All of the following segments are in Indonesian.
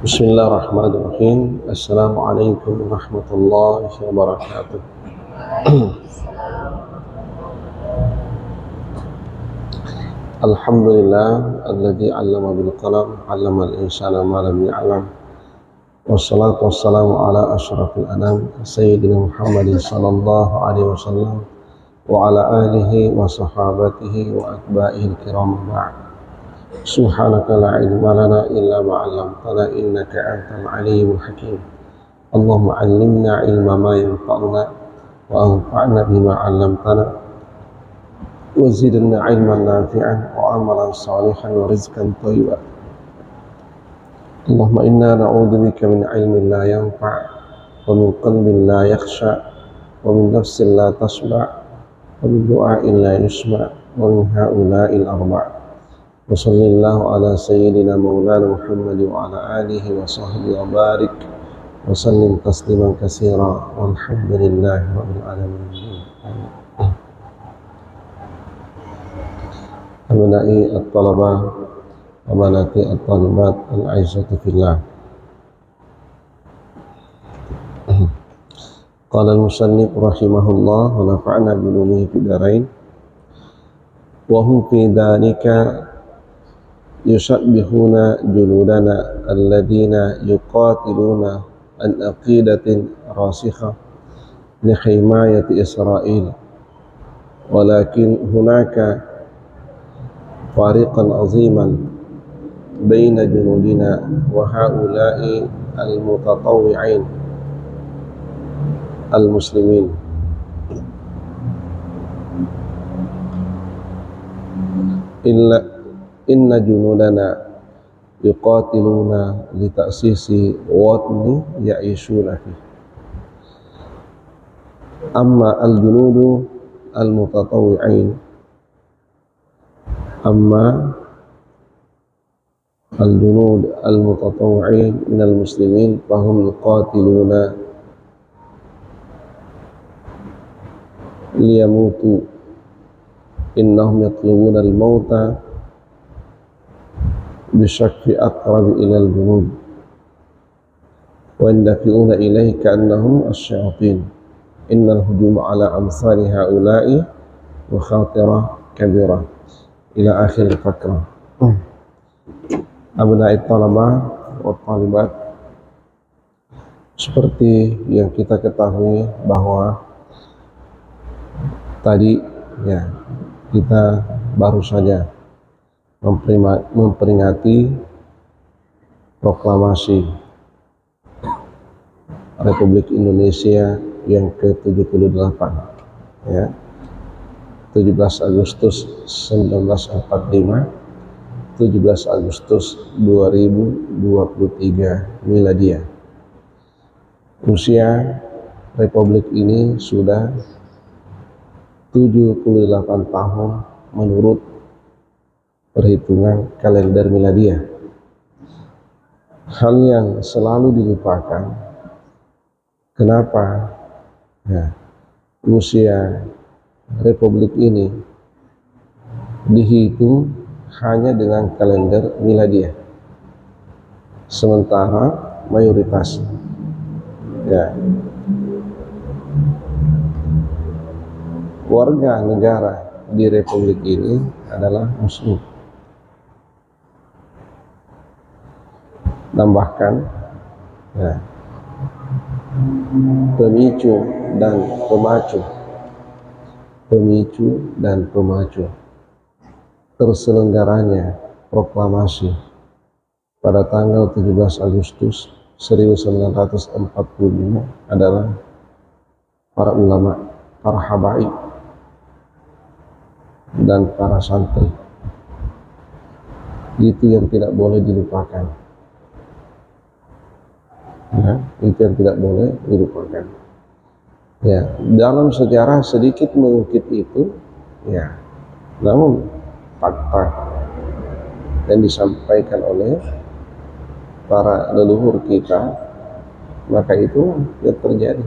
Bismillahirrahmanirrahim. Assalamualaikum warahmatullahi wabarakatuh. Alhamdulillah alladzi 'allama bil qalam 'allamal insana ma lam ya'lam. Wassalatu wassalamu ala asyrafil anam sayyidina Muhammadin sallallahu alaihi wasallam wa ala alihi wa sahabatihi wa atba'ihi kiram ba'd. Subhanaka la ilma lana illa ma 'allamtana innaka antal alimul hakim. Allahumma 'allimna ilma ma yanfa'una wa anfa'na bima 'allamtana wa zidna 'ilman nafi'an wa amalan salihan wa rizqan thayyiban. Allahumma inna na'udzubika min 'ilmin la yanfa' wa min qalbin la yakhsha wa min nafsin la tasma' wa min du'a'in la yusma' wa min ha'ula'il arba'. Wa sallallahu ala sayyidina maulana Muhammad wa ala alihi wa sahbihi wa barik wa sallim tasliman katsira walhamdulillahi rabbil alamin. Abnai at-talabah wa banati at-talibat al-a'izzatu fillah. Qala al-musannif rahimahullah wa nafa'na bi ulumihi fid dharain wa hum fi dhalika yushabbihuna juludana alladhina yuqatiluna an aqidatin rasikha li himayati Israel, walakin hunaka fariqan aziman baina junudina wa haula'i al-mutatawwi'in al-muslimin. Inna junudana yuqatiluna li ta'sisi watni ya'ishuna fi. Amma al-junudu al-mutatawwi'in minal muslimin fahum yuqatiluna liyamutu. Innahum yatlubuna al-mauta bisyakfi aqrab ila al-junud wa yandafi'una ilayhi ka'annahum asy-syayatin. Innal hujuma ala amsali haula'i wa khatirah kabirah ila akhir al-faqrah. Abnai talabah wa talibat, seperti yang kita ketahui bahwa tadi kita baru saja memperingati proklamasi Republik Indonesia yang ke-78, 17 Agustus 1945, 17 Agustus 2023 Miladiah. Usia Republik ini sudah 78 tahun menurut perhitungan kalender miladiah. Hal yang selalu dilupakan, kenapa usia Republik ini dihitung hanya dengan kalender miladiah, sementara mayoritas warga negara di Republik ini adalah Muslim. Tambahkan pemicu dan pemacu terselenggaranya proklamasi pada tanggal 17 Agustus 1945 adalah para ulama, para habaib, dan para santri. Itu yang tidak boleh dilupakan. Itu yang tidak boleh dilupakan. Dalam sejarah sedikit mengukit itu, namun fakta yang disampaikan oleh para leluhur kita, maka itu yang terjadi.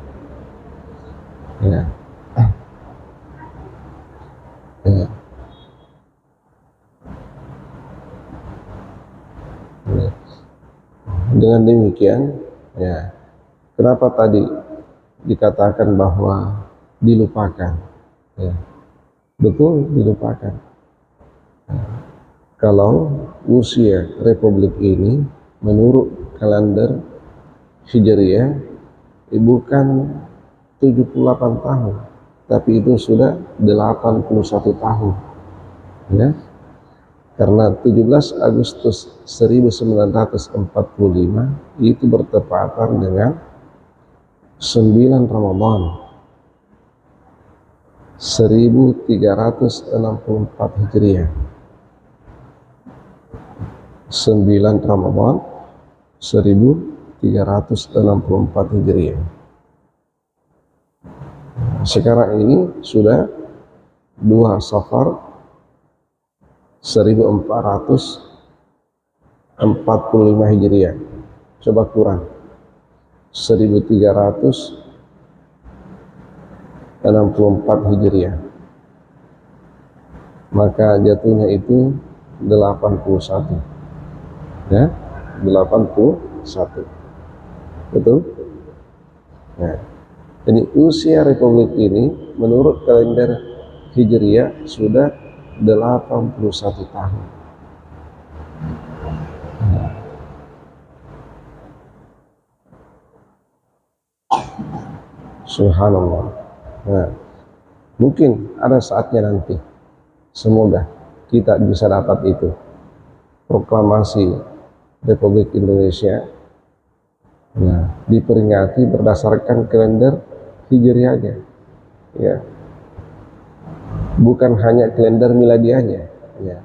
Dengan demikian, ya, kenapa tadi dikatakan bahwa dilupakan? Ya, betul dilupakan. Kalau usia Republik ini menurut kalender Hijriah bukan 78 tahun, tapi itu sudah 81 tahun. Ya. Karena 17 Agustus 1945 itu bertepatan dengan 9 Ramadan 1364 Hijriah. 9 Ramadan 1364 Hijriah. Sekarang ini sudah 2 Safar 1445 Hijriah. Coba kurang 1364 Hijriah, maka jatuhnya itu 81, ya, 81, betul? Nah, jadi usia Republik ini menurut kalender Hijriah sudah 81 tahun. Subhanallah. Nah, mungkin ada saatnya nanti, semoga kita bisa dapat itu, proklamasi Republik Indonesia, nah, diperingati berdasarkan kalender Hijriahnya, ya, bukan hanya kalender miladiahnya, ya.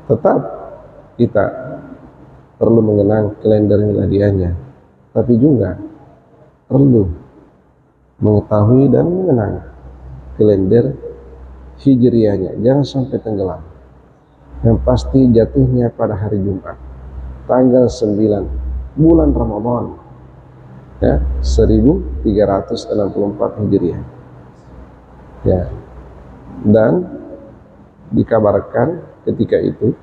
Tetap kita perlu mengenang kalender miladiahnya, tapi juga perlu mengetahui dan mengenang kalender Hijriahnya. Jangan sampai tenggelam. Yang pasti jatuhnya pada hari Jumat, tanggal 9 bulan Ramadan, ya, 1364 Hijriah. Ya. Dan dikabarkan ketika itu,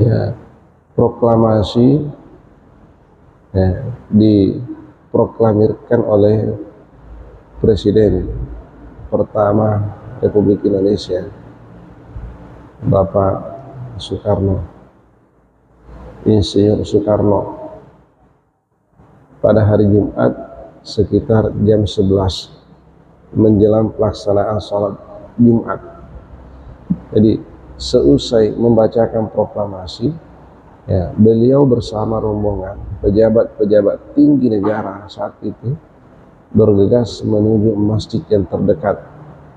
ya, proklamasi, ya, diproklamirkan oleh Presiden pertama Republik Indonesia, Bapak Soekarno, Insinyur Soekarno, pada hari Jumat sekitar jam 11 menjelang pelaksanaan sholat Jumat. Jadi seusai membacakan proklamasi, ya, beliau bersama rombongan pejabat-pejabat tinggi negara saat itu bergegas menuju masjid yang terdekat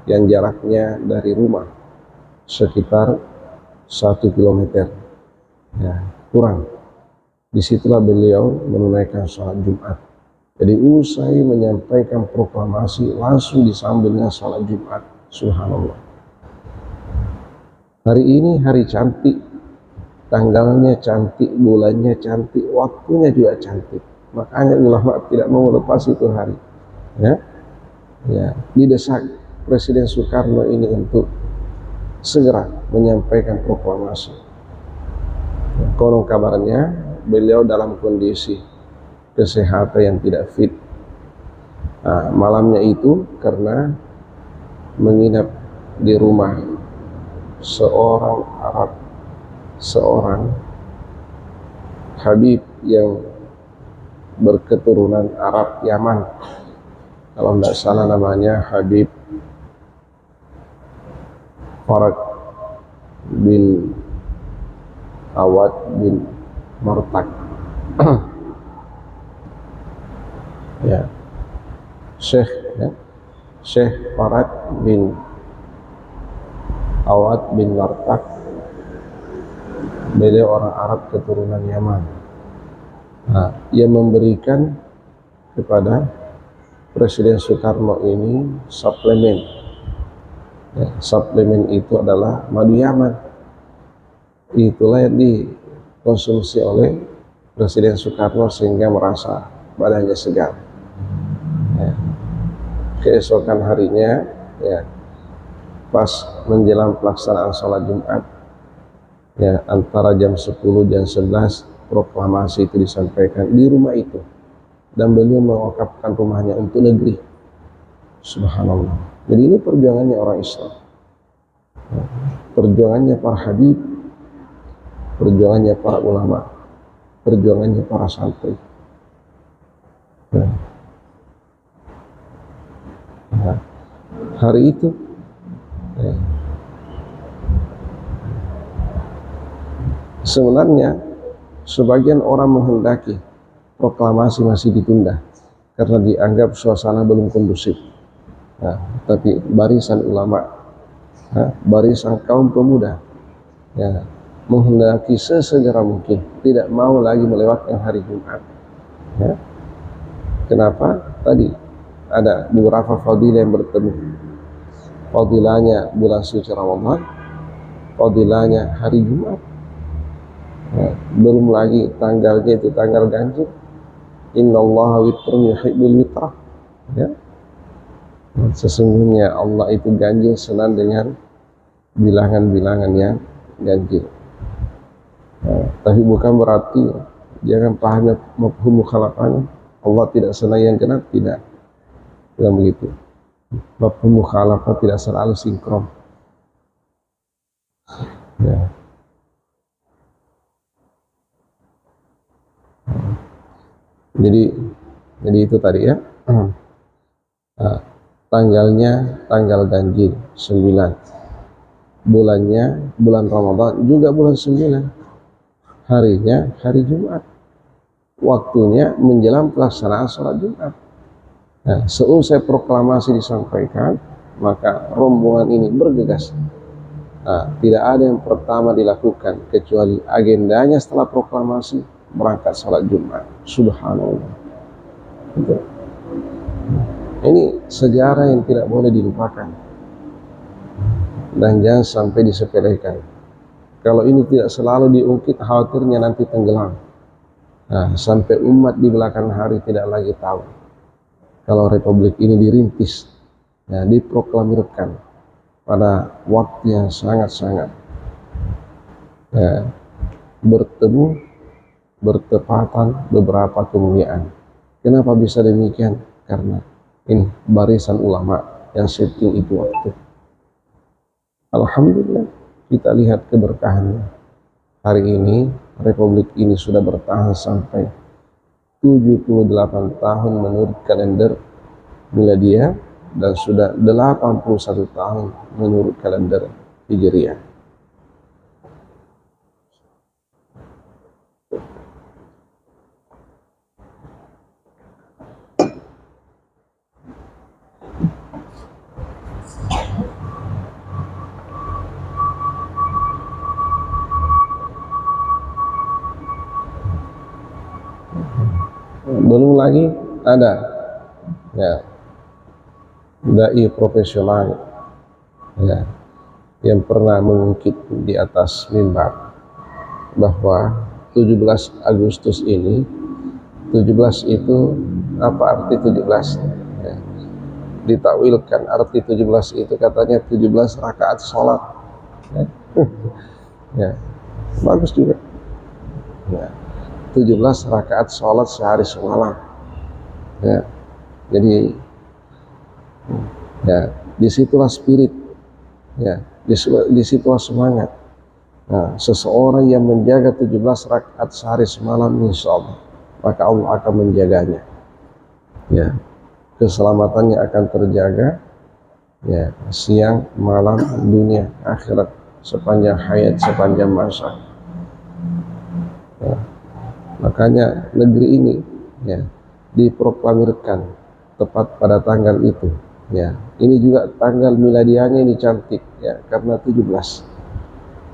yang jaraknya dari rumah sekitar 1 kilometer, ya, kurang. Disitulah beliau menunaikan sholat Jumat. Jadi usai menyampaikan proklamasi langsung disambut dengan sholat Jumat. Subhanallah. Hari ini hari cantik, tanggalnya cantik, bulannya cantik, waktunya juga cantik. Makanya ulama tidak mau lepas itu hari. Ya, ya, didesak Presiden Soekarno ini untuk segera menyampaikan proklamasi. Konon kabarnya beliau dalam kondisi kesehatan yang tidak fit. Nah, malamnya itu karena menginap di rumah seorang Arab, seorang Habib yang berketurunan Arab Yaman, kalau tidak salah namanya Habib Farag bin Awad bin Martak. Ya, Syekh, ya, Syekh Farad bin Awad bin Martak, beliau orang Arab keturunan Yaman. Nah, ia memberikan kepada Presiden Soekarno ini suplemen. Ya, suplemen itu adalah madu Yaman. Itulah yang dikonsumsi oleh Presiden Soekarno sehingga merasa badannya segar. Ya. Keesokan harinya, ya, pas menjelang pelaksanaan sholat Jumat, ya, antara jam 10 dan 11 proklamasi itu disampaikan di rumah itu, dan beliau mewakafkan rumahnya untuk negeri. Subhanallah. Jadi ini perjuangannya orang Islam, perjuangannya para habib, perjuangannya para ulama, perjuangannya para santri. Nah, hari itu sebenarnya sebagian orang menghendaki proklamasi masih ditunda karena dianggap suasana belum kondusif. Nah, tapi barisan ulama, barisan kaum pemuda, ya, menghendaki sesegera mungkin, tidak mau lagi melewatkan hari Jumat. Ya. Kenapa? Tadi ada beberapa fadilah yang bertemu. Fadilahnya bulan suci Ramadan, fadilahnya hari Jumat. Ya, belum lagi tanggalnya itu tanggal ganjil. Innallaha witrun yuhibbul witra. Ya. Sesungguhnya Allah itu ganjil senang dengan bilangan-bilangan yang ganjil. Tapi bukan berarti jangan pahami mafhum mukhalafahnya. Allah tidak senang yang genap, tidak begitu. Mafhum mukhalafah tidak selalu sinkron. Ya. Jadi itu tadi ya. Tanggalnya tanggal ganjil 9, bulannya bulan Ramadan juga bulan 9, harinya hari Jumat, waktunya menjelang pelaksanaan sholat Jumat. Nah, seusai proklamasi disampaikan, maka rombongan ini bergegas. Nah, tidak ada yang pertama dilakukan kecuali agendanya setelah proklamasi berangkat sholat Jumat. Subhanallah. Gitu. Ini sejarah yang tidak boleh dilupakan dan jangan sampai disepelekan. Kalau ini tidak selalu diungkit, khawatirnya nanti tenggelam. Nah, sampai umat di belakang hari tidak lagi tahu kalau republik ini dirintis, ya, diproklamirkan pada waktu yang sangat-sangat bertepatan beberapa kemuliaan. Kenapa bisa demikian? Karena ini barisan ulama yang setting itu waktu. Alhamdulillah kita lihat keberkahannya. Hari ini republik ini sudah bertahan sampai 78 tahun menurut kalender miladiah dan sudah 81 tahun menurut kalender Hijriah. Belum lagi ada ya dai profesional ya yang pernah mengungkit di atas mimbar bahwa 17 Agustus ini, 17 itu apa arti 17 ya, ditakwilkan arti 17 itu katanya 17 rakaat sholat ya. Ya, bagus juga ya. 17 rakaat sholat sehari semalam ya. Jadi ya disitulah spirit ya, disitulah semangat. Nah, seseorang yang menjaga 17 rakaat sehari semalam, insya Allah maka Allah akan menjaganya ya, keselamatannya akan terjaga ya, siang malam dunia akhirat sepanjang hayat, sepanjang masa ya. Makanya negeri ini ya diproklamirkan tepat pada tanggal itu ya. Ini juga tanggal miladiahnya ini cantik ya, karena 17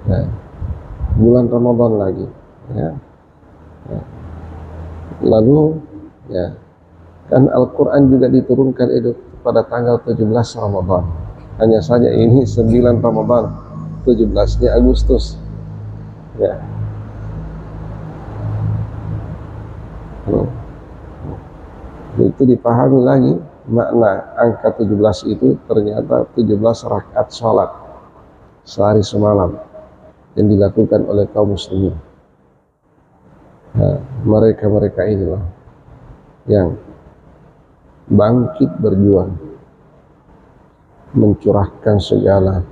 ya, bulan Ramadan lagi ya. Ya. Lalu ya kan Al-Quran juga diturunkan itu pada tanggal 17 Ramadan. Hanya saja ini 9 Ramadan, 17-nya Agustus ya. Itu dipahami lagi makna angka 17 itu ternyata 17 rakaat sholat sehari semalam yang dilakukan oleh kaum muslimin Nah, mereka-mereka inilah yang bangkit berjuang, mencurahkan segala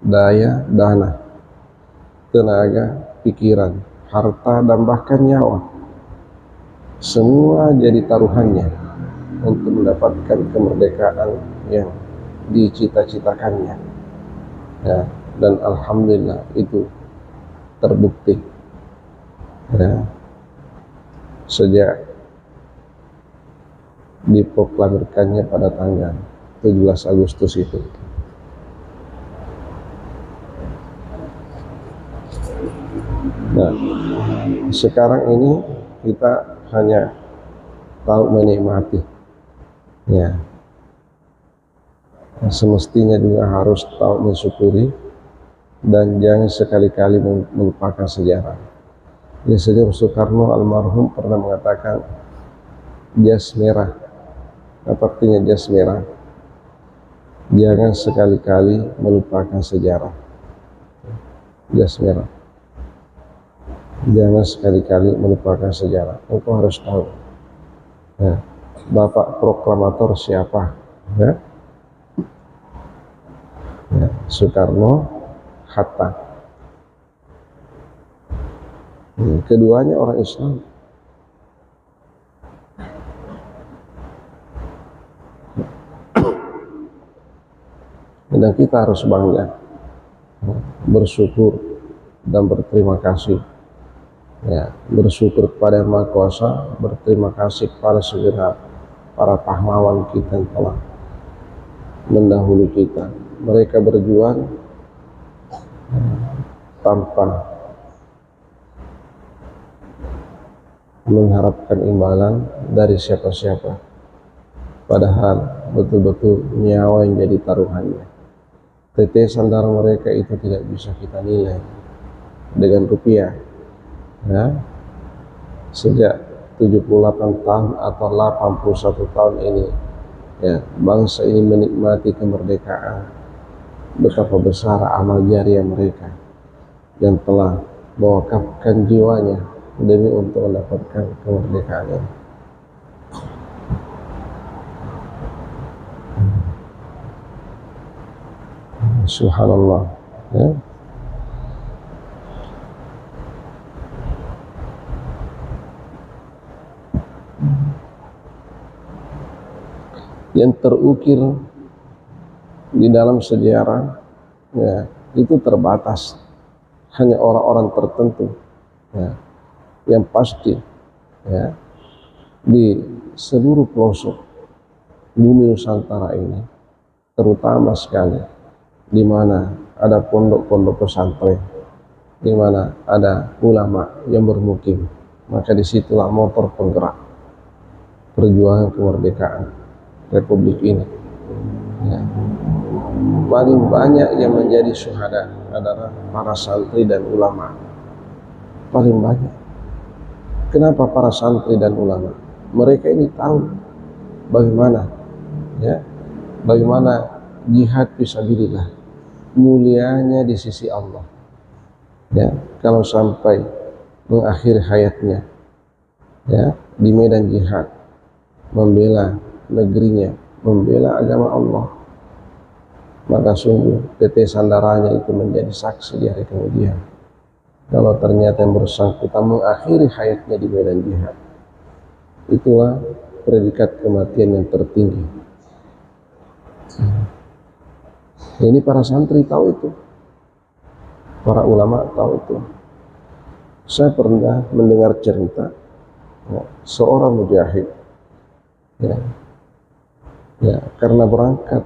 daya, dana, tenaga, pikiran, harta, dan bahkan nyawa. Semua jadi taruhannya untuk mendapatkan kemerdekaan yang dicita-citakannya. Ya, dan alhamdulillah itu terbukti. Ya, sejak diproklamirkannya pada tanggal 17 Agustus itu. Nah, sekarang ini kita hanya tahu menikmati. Ya, semestinya juga harus tahu mensyukuri dan jangan sekali-kali melupakan sejarah. Insinyur Soekarno almarhum pernah mengatakan jas merah. Apa artinya jas merah? Jangan sekali-kali melupakan sejarah. Jas merah. Jangan sekali-kali melupakan sejarah. Engkau harus tahu. Ya, Bapak proklamator siapa? Ya? Ya, Soekarno, Hatta. Keduanya orang Islam. Dan kita harus bangga, bersyukur dan berterima kasih. Ya, bersyukur kepada Yang Maha Kuasa, berterima kasih kepada segenap para pahlawan kita yang telah mendahului kita. Mereka berjuang tanpa mengharapkan imbalan dari siapa-siapa, padahal betul-betul nyawa yang jadi taruhannya. Tetesan darah mereka itu tidak bisa kita nilai dengan rupiah. Ya, sejak 78 tahun atau 81 tahun ini, ya, bangsa ini menikmati kemerdekaan. Betapa besar amal jariah mereka yang telah mewakafkan jiwanya demi untuk mendapatkan kemerdekaan ini. Subhanallah. Ya. Yang terukir di dalam sejarah, ya, itu terbatas, hanya orang-orang tertentu, ya, yang pasti, ya, di seluruh pelosok bumi Nusantara ini, terutama sekali di mana ada pondok-pondok pesantren, di mana ada ulama yang bermukim, maka disitulah motor penggerak perjuangan kemerdekaan Republik ini. Ya. Paling banyak yang menjadi syuhada adalah para santri dan ulama. Paling banyak. Kenapa para santri dan ulama? Mereka ini tahu bagaimana, ya, bagaimana jihad fisabilillah, mulianya di sisi Allah. Ya, kalau sampai mengakhiri hayatnya, ya, di medan jihad, membela negerinya, membela agama Allah, maka sungguh tetesan darahnya itu menjadi saksi di hari kemudian. Kalau ternyata yang bersangkutan mengakhiri hayatnya di medan jihad, itulah predikat kematian yang tertinggi. Ini para santri tahu itu, para ulama tahu itu. Saya pernah mendengar cerita, ya, seorang mujahid, ya, karena berangkat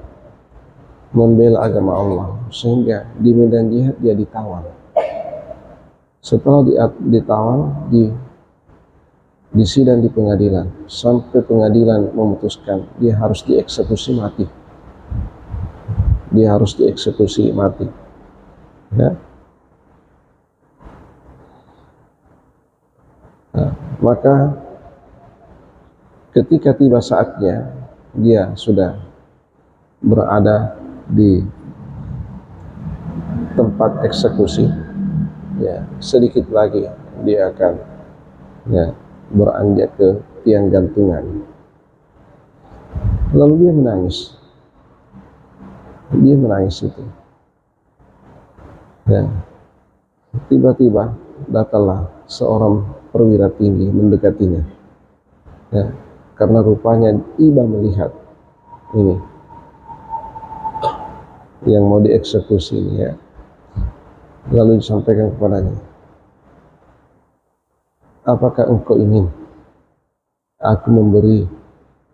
membela agama Allah, sehingga di medan jihad dia ditawan. Setelah ditawan, di sidang di pengadilan, sampai pengadilan memutuskan dia harus dieksekusi mati. Dia harus dieksekusi mati. Ya. Nah, maka ketika tiba saatnya, dia sudah berada di tempat eksekusi, ya, sedikit lagi dia akan ya, beranjak ke tiang gantungan. Lalu dia menangis itu, ya. Tiba-tiba datanglah seorang perwira tinggi mendekatinya, ya, karena rupanya iba melihat ini yang mau dieksekusi ini, ya. Lalu disampaikan kepadanya, apakah engkau ingin aku memberi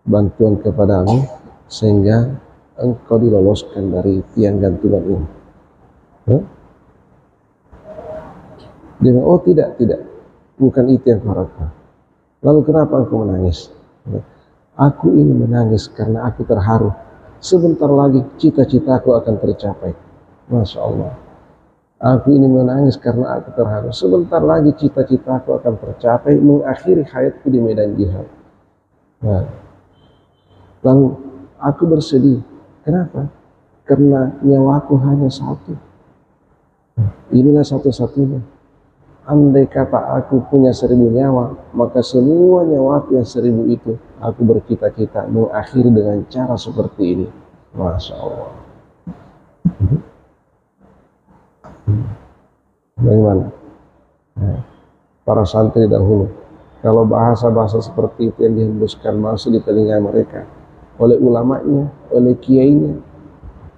bantuan kepadamu sehingga engkau diloloskan dari tiang gantungan ini? Dia bilang, oh tidak, bukan itu yang kuharapkan. Lalu kenapa engkau menangis? Aku ini menangis karena aku terharu. Sebentar lagi cita-citaku akan tercapai. Masya Allah. Aku ini menangis karena aku terharu. Sebentar lagi cita-citaku akan tercapai, mengakhiri hayatku di medan jihad. Nah, lalu aku bersedih. Kenapa? Karena nyawaku hanya satu. Inilah satu-satunya. Andai kata aku punya 1000 nyawa, maka semua nyawaku yang 1000 itu aku bercita-cita mengakhiri dengan cara seperti ini. Masya Allah. Bagaimana? Nah, para santri dahulu, kalau bahasa-bahasa seperti itu yang dihembuskan masuk di telinga mereka oleh ulamanya, oleh kiainya,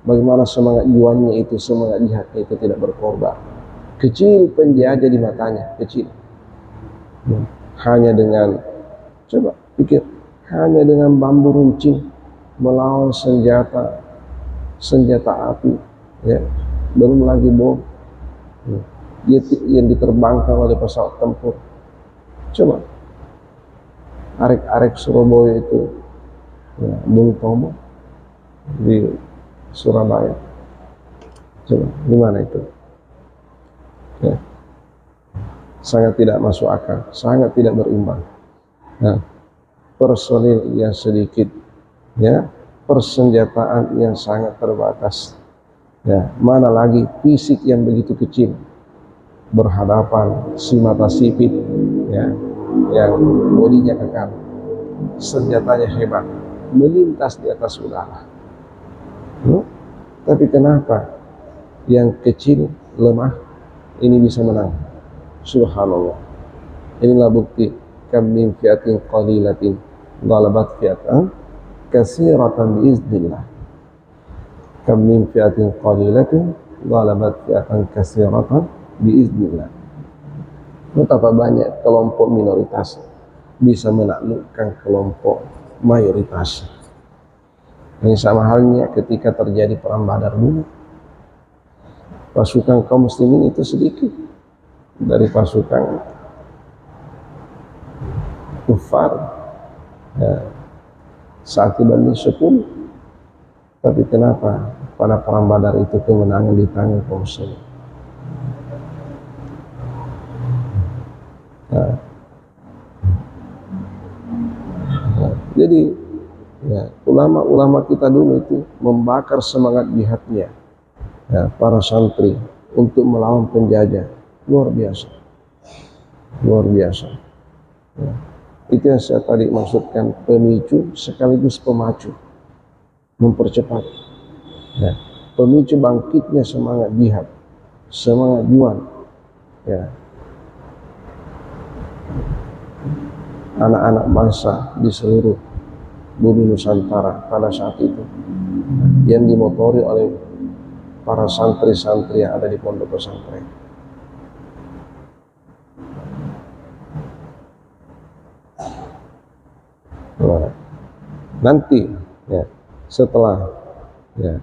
bagaimana semangat jiwanya itu, semangat jihadnya itu tidak berkorban. Kecil penjajah di matanya, kecil. Hanya dengan, coba pikir, hanya dengan bambu runcing melawan senjata api, ya, belum lagi bom, yang diterbangkan oleh pesawat tempur. Coba arek-arek Surabaya itu, ya, Bung Tomo di Surabaya, coba gimana itu, ya, sangat tidak masuk akal, sangat tidak berimbang. Nah, personil yang sedikit, ya, persenjataan yang sangat terbatas, ya, mana lagi fisik yang begitu kecil berhadapan si mata sipit, ya, yang bodinya kekar, senjatanya hebat, melintas di atas udara. Tapi kenapa yang kecil, lemah ini bisa menang? Subhanallah. Inilah bukti, kam min fiatin qalilatin ghalabat fiatan katsiratan biiznillah. Kam min fiatin qalilatin ghalabat fiatan katsiratan biiznillah. Betapa banyak kelompok minoritas bisa menaklukkan kelompok mayoritas. Ini sama halnya ketika terjadi perang Badar dulu. Pasukan kaum muslimin itu sedikit dari pasukan kufar, ya, 1:10. Tapi kenapa pada perang Badar itu kemenangan di tangan kaum muslimin? Jadi, ya, ulama-ulama kita dulu itu membakar semangat jihadnya, ya, para santri untuk melawan penjajah. Luar biasa, luar biasa, ya. Itu yang saya tadi maksudkan, pemicu sekaligus pemacu, mempercepat, ya, pemicu bangkitnya semangat jihad, semangat juang, ya, anak-anak bangsa di seluruh bumi Nusantara pada saat itu, yang dimotori oleh para santri-santri yang ada di pondok pesantren. Nah, nanti, ya, setelah, ya,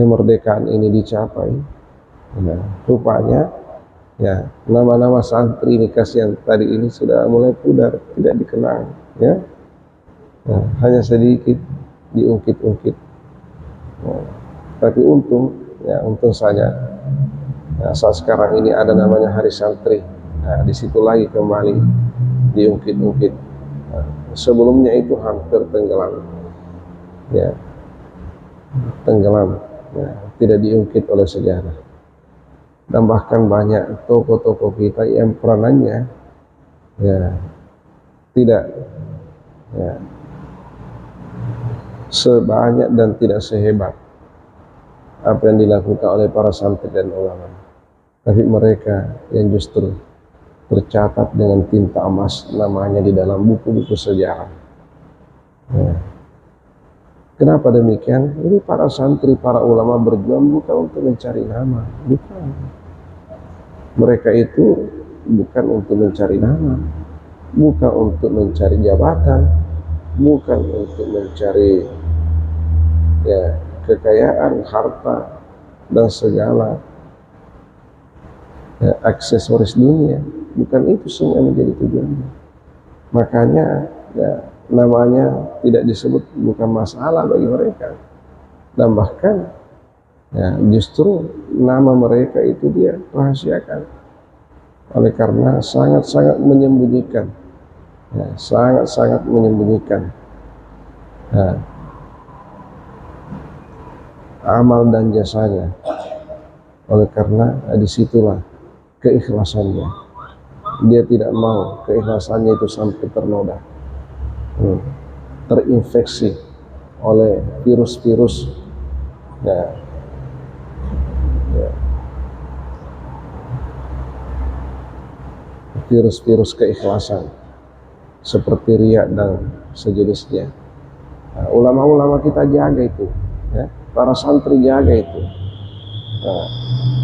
kemerdekaan ini dicapai, ya, rupanya, ya, nama-nama santri ini kasihan tadi ini sudah mulai pudar, tidak dikenal, ya. Nah, hanya sedikit diungkit-ungkit. Nah, tapi untung, ya, untung saja, nah, saat sekarang ini ada namanya Hari Santri. Nah, di situ lagi kembali diungkit-ungkit. Nah, sebelumnya itu hampir tenggelam, ya, tenggelam, ya, tidak diungkit oleh sejarah. Dan bahkan banyak tokoh-tokoh kita yang peranannya, ya tidak ya sebanyak dan tidak sehebat apa yang dilakukan oleh para santri dan ulama, tapi mereka yang justru tercatat dengan tinta emas namanya di dalam buku-buku sejarah. Ya. Kenapa demikian? Ini para santri, para ulama berjuang bukan untuk mencari nama, bukan. Mereka itu bukan untuk mencari nama, bukan untuk mencari jabatan, bukan untuk mencari ya kekayaan, harta dan segala ya, aksesoris dunia. Bukan itu semua yang menjadi tujuannya. Makanya ya, namanya tidak disebut bukan masalah bagi mereka, dan bahkan ya, justru nama mereka itu dia rahasiakan oleh karena sangat-sangat menyembunyikan ya, sangat-sangat menyembunyikan ya, amal dan jasanya. Oleh karena disitulah keikhlasannya, dia tidak mau keikhlasannya itu sampai ternoda, terinfeksi oleh virus-virus ya, virus-virus keikhlasan seperti riya dan sejenisnya. Nah, ulama-ulama kita jaga itu ya, para santri jaga itu. Nah,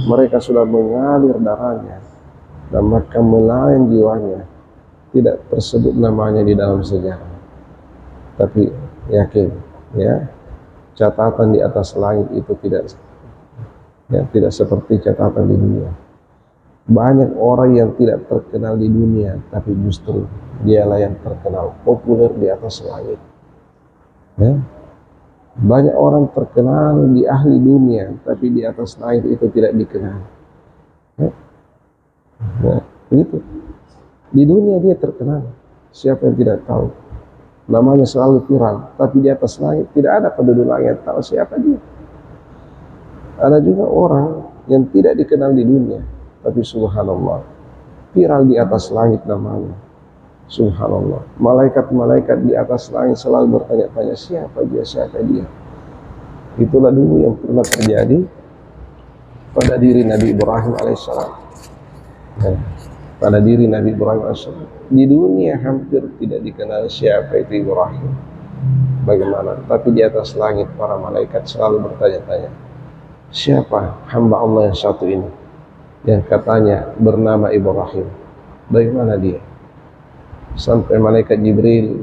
mereka sudah mengalir darahnya dan maka melayang jiwanya, tidak tersebut namanya di dalam sejarah, tapi yakin ya catatan di atas langit itu tidak seperti catatan di dunia. Banyak orang yang tidak terkenal di dunia, tapi justru dialah yang terkenal populer di atas langit ya. Banyak orang terkenal di ahli dunia, tapi di atas langit itu tidak dikenal ya. Nah, begitu. Di dunia dia terkenal, siapa yang tidak tahu, namanya selalu viral, tapi di atas langit tidak ada penduduk langit tahu siapa dia. Ada juga orang yang tidak dikenal di dunia, tapi subhanallah viral di atas langit namanya. Subhanallah, malaikat-malaikat di atas langit selalu bertanya-tanya siapa dia. Itulah dulu yang pernah terjadi pada diri Nabi Ibrahim alaihissalam. Pada diri Nabi Ibrahim alaihissalam, di dunia hampir tidak dikenal siapa itu Ibrahim, bagaimana, tapi di atas langit para malaikat selalu bertanya-tanya siapa hamba Allah yang satu ini yang katanya bernama Ibrahim, bagaimana dia. Sampai malaikat Jibril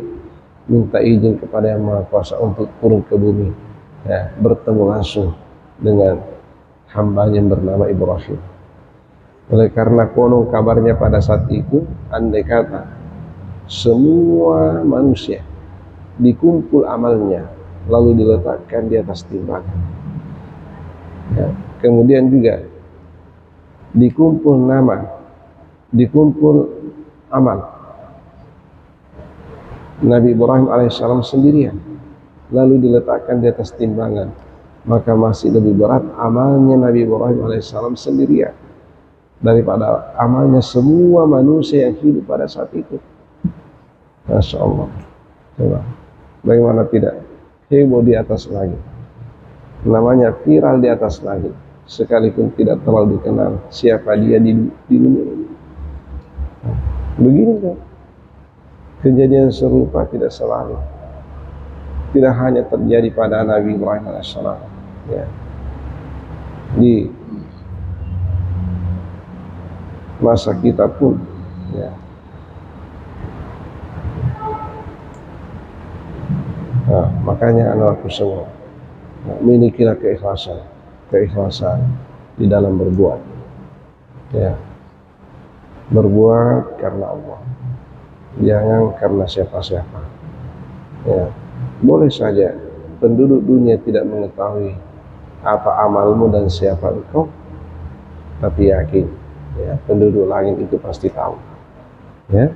minta izin kepada Yang Maha Kuasa untuk turun ke bumi ya, bertemu langsung dengan hambanya yang bernama Ibrahim. Oleh karena konon kabarnya pada saat itu, andai kata semua manusia dikumpul amalnya lalu diletakkan di atas timbangan ya, kemudian juga dikumpul nama, dikumpul amal Nabi Ibrahim alaihissalam sendirian lalu diletakkan di atas timbangan, maka masih lebih berat amalnya Nabi Ibrahim alaihissalam sendirian daripada amalnya semua manusia yang hidup pada saat itu. Masya Allah. Coba, bagaimana tidak heboh di atas langit, namanya viral di atas langit, sekalipun tidak terlalu dikenal siapa dia di dunia ini. Begini kan, kejadian serupa tidak selalu, tidak hanya terjadi pada Nabi Ibrahim alaihissalam ya. Di masa kita pun ya, nah, makanya anak-anakku semua milikilah keikhlasan di dalam berbuat ya, berbuat karena Allah, jangan karena siapa-siapa ya. Boleh saja penduduk dunia tidak mengetahui apa amalmu dan siapa engkau, tapi yakin ya, penduduk langit itu pasti tahu ya,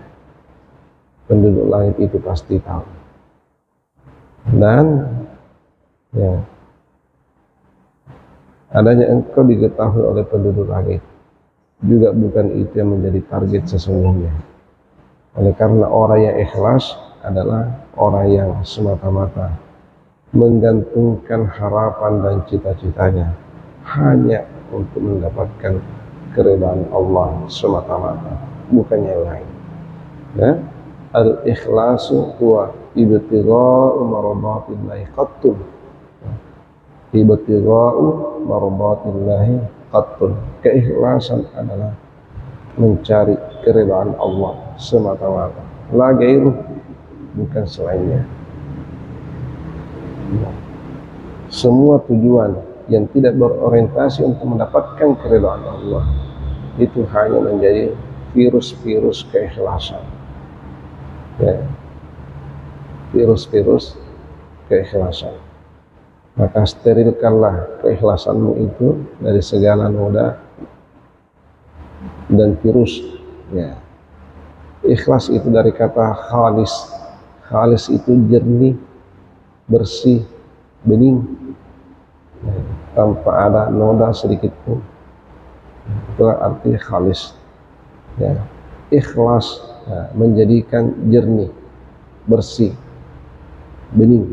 penduduk langit itu pasti tahu. Dan ya, adanya engkau diketahui oleh penduduk langit juga bukan itu yang menjadi target sesungguhnya Oleh karena orang yang ikhlas adalah orang yang semata-mata menggantungkan harapan dan cita-citanya hanya untuk mendapatkan keridhaan Allah semata-mata, bukan yang lain. Ya, al-ikhlasu huwa ibtigha'u mardatillahi qattun. Ibtigha'u mardatillahi qattun. Keikhlasan adalah mencari keridhaan Allah semata-mata, la gairu, bukan selainnya. Semua tujuan yang tidak berorientasi untuk mendapatkan keridhaan Allah itu hanya menjadi virus-virus keikhlasan. Ya, virus-virus keikhlasan. Maka sterilkanlah keikhlasanmu itu dari segala noda dan virus. Ya. Ikhlas itu dari kata khalis. Khalis itu jernih, bersih, bening, ya, tanpa ada noda sedikit pun. Itulah arti khalis. Ya. Ikhlas, ya, menjadikan jernih, bersih, bening.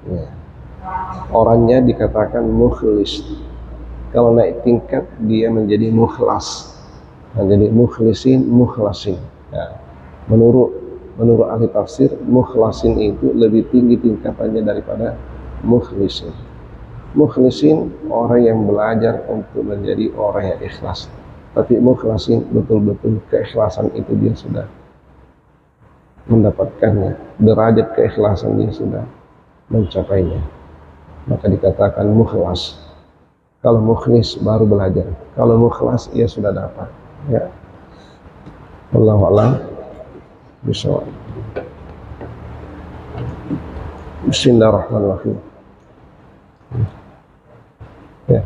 Ya. Orangnya dikatakan mukhlis. Kalau naik tingkat dia menjadi mukhlas, menjadi mukhlisin, mukhlasin. Ya. Menurut ahli tafsir, mukhlasin itu lebih tinggi tingkatannya daripada mukhlisin. Mukhlisin orang yang belajar untuk menjadi orang yang ikhlas. Tapi mukhlasin betul-betul keikhlasan itu dia sudah mendapatkannya. Derajat keikhlasan dia sudah mencapainya. Maka dikatakan mukhlas. Kalau mukhlis baru belajar. Kalau mukhlas ia sudah dapat. Ya. Wallahu a'lam bishawab. Bismillahirrahmanirrahim. Ya.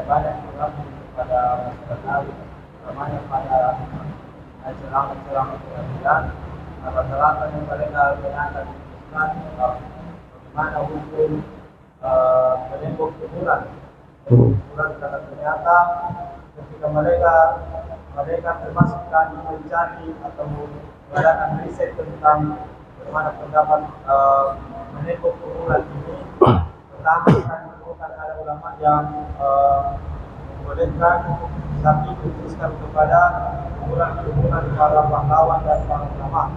Banyak orang pada masyarakat, namanya pada ceramah-ceramah pengadilan, rata-rata yang mereka gunakan Islam, bagaimana hukum menembok kuburan. Kuburan karena ternyata ketika mereka termasuk tadi mencari atau mengadakan riset tentang bagaimana pendapat menembok kuburan ini, pertama kan ada ulama yang membolehkan, tapi khususkan kepada kuburan-kuburan para pahlawan dan para ulama.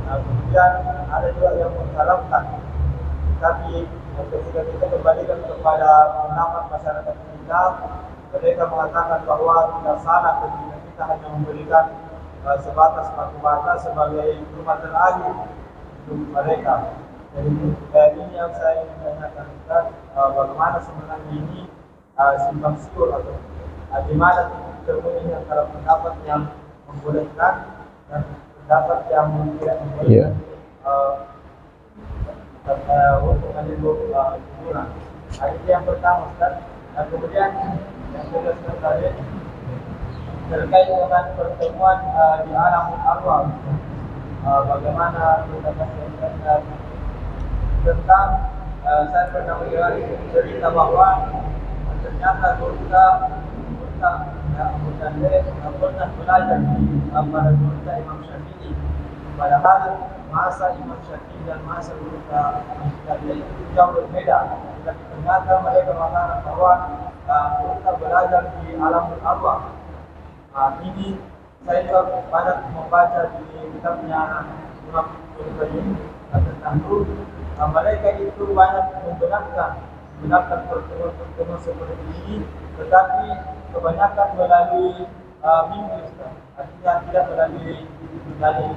Nah, kemudian ada juga yang mengharapkan, tapi ketika kita kembalikan kepada pendapat masyarakat kita, mereka mengatakan bahwa tidak salah ketika kita hanya memberikan sebatas batu bata sebagai rumah terakhir untuk mereka. Jadi ini yang saya ingin tanyakan, Ustaz, bagaimana sebenarnya ini simpang siur atau di mana terjadi antara pendapat yang membolehkan dan pendapat yang tidak membolehkan untuk menembok kuburan. Itu yang pertama, Ustaz. Dan kemudian yang kedua tadi terkait dengan pertemuan di alam arwah, bagaimana kita kasih tentang saya pernah mendengar cerita bahwa ternyata kita pernah belajar pada gurita Imam Syafi'i. Padahal masa Imam Syafi'i dan masa gurita Syafi'i itu jauh berbeda. Tapi ternyata mereka mengatakan bahwa kita belajar di alam arwah. Ini saya juga banyak membaca di kitabnya Imam Syafi'i tentang itu. Mereka itu banyak membenarkan pertemuan seperti ini, tetapi kebanyakan melalui mimpi, artinya tidak melalui dalil.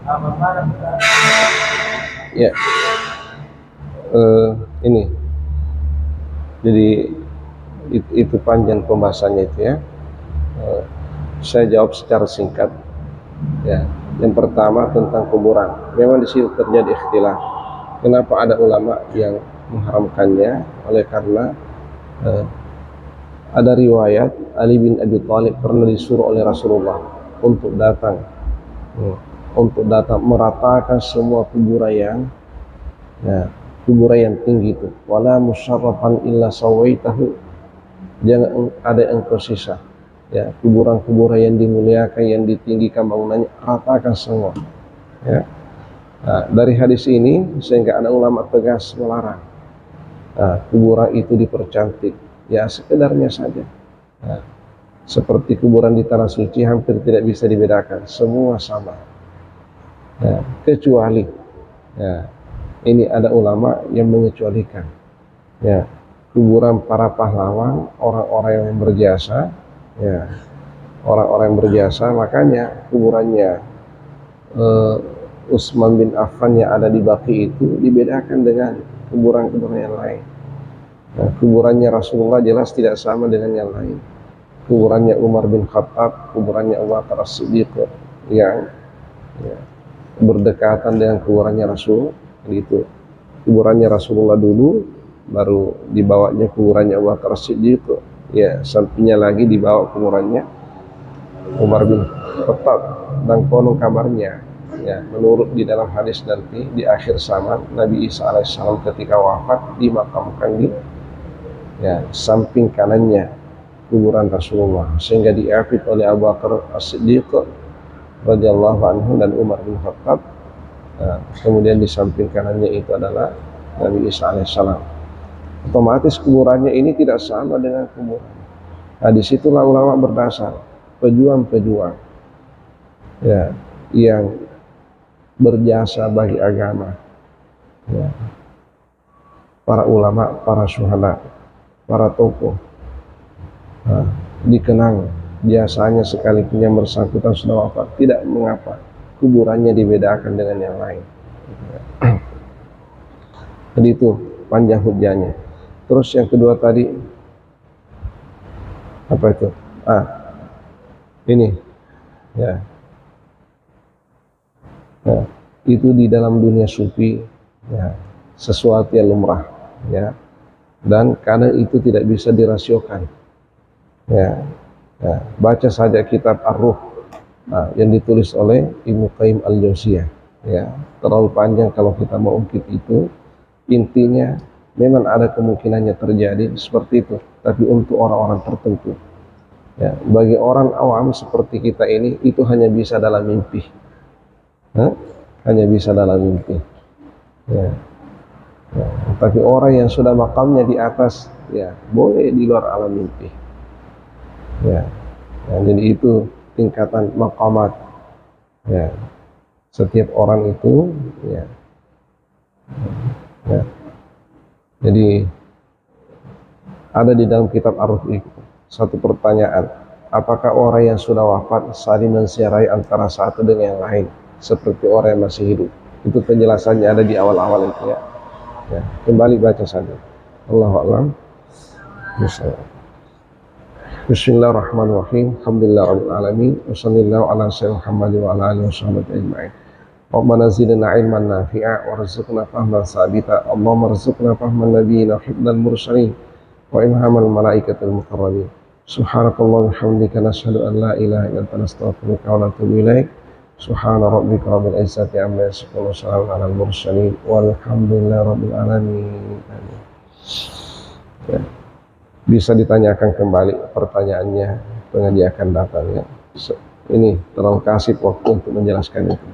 Bagaimana kita? Ya, ini. Jadi itu panjang pembahasannya itu ya. Saya jawab secara singkat. Ya. Yang pertama tentang kuburan. Memang di situ terjadi ikhtilaf. Kenapa ada ulama yang mengharamkannya? Oleh karena Ada riwayat Ali bin Abi Thalib pernah disuruh oleh Rasulullah untuk datang meratakan semua kuburan tinggi itu. Wala musyarrafan illa sawaitahu, jangan ada yang tersisa. Ya, kuburan-kuburan yang dimuliakan, yang ditinggikan bangunannya, ratakan semua. Ya. Nah, dari hadis ini sehingga ada ulama tegas melarang kuburan itu dipercantik, ya sekedarnya saja. Nah, seperti kuburan di tanah suci hampir tidak bisa dibedakan, semua sama. Ya, kecuali ini ada ulama yang mengecualikan. Ya, kuburan para pahlawan, orang-orang yang berjasa, orang-orang yang berjasa, makanya kuburannya Utsman bin Affan yang ada di Baqi itu dibedakan dengan kuburan-kuburan yang lain. Nah, kuburannya Rasulullah jelas tidak sama dengan yang lain. Kuburannya Umar bin Khattab, kuburannya Abu Bakar As-Siddiq yang berdekatan dengan kuburannya Rasul, gitu. Kuburannya Rasulullah dulu, baru dibawanya kuburannya Abu Bakar As-Siddiq, ya sampingnya lagi dibawa kuburannya Umar bin Khattab. Dan konon kabarnya, ya menurut di dalam hadis nanti di akhir zaman Nabi Isa alaihissalam ketika wafat dimakamkan di samping kanannya kuburan Rasulullah, sehingga diapit oleh Abu Bakar As-Siddiq radhiyallahu anhu dan Umar bin Khattab. Kemudian di samping kanannya itu adalah Nabi Isa alaihissalam. Otomatis kuburannya ini tidak sama dengan kuburan. Nah, disitulah ulama berdasar, pejuang-pejuang yang berjasa bagi agama, para ulama, para syuhada, para tokoh, dikenang jasanya sekalipun yang bersangkutan sudah wafat, tidak mengapa kuburannya dibedakan dengan yang lain. Jadi itu panjang hujahnya. Terus yang kedua tadi apa itu? Ini itu di dalam dunia sufi sesuatu yang lumrah, dan kadang itu tidak bisa dirasiokan. Baca saja kitab Ar-Ruh yang ditulis oleh Ibnu Qayyim Al-Jauziyah, terlalu panjang kalau kita mau ungkit itu. Intinya memang ada kemungkinannya terjadi seperti itu, tapi untuk orang-orang tertentu. Bagi orang awam seperti kita ini, itu hanya bisa dalam mimpi. Hanya bisa dalam mimpi. Tapi orang yang sudah makamnya di atas, boleh di luar alam mimpi. Jadi itu tingkatan maqamat. Setiap orang itu, jadi ada di dalam kitab Ar-Ruh itu satu pertanyaan, apakah orang yang sudah wafat saling menziarahi antara satu dengan yang lain seperti orang yang masih hidup? Itu penjelasannya ada di awal-awal itu, kembali baca saja. Allahu a'lam. Bismillahirrahmanirrahim. Alhamdulillahirabbil alamin. Wassallallahu ala sayyidina Muhammad wa ala alihi washabihi ajma'in. Rabbana zidna ilman nafi'a warzuqna fahman sabita. Allahumma rzuqna fahman nabiyina wa hifdzal mursalin wa ilhamal malaikatil muqarrabin. Subhanakallah wa bihamdika nashhadu an la ilaha illa anta nastaghfiruka wa natubu ilaik. Subhana rabbika rabbil izzati amma yasifun wa salamun alal mursalin walhamdulillahi rabbil alamin. Bisa ditanyakan kembali pertanyaannya, pengajian akan datang. Ini terlalu kasih waktu untuk menjelaskan itu.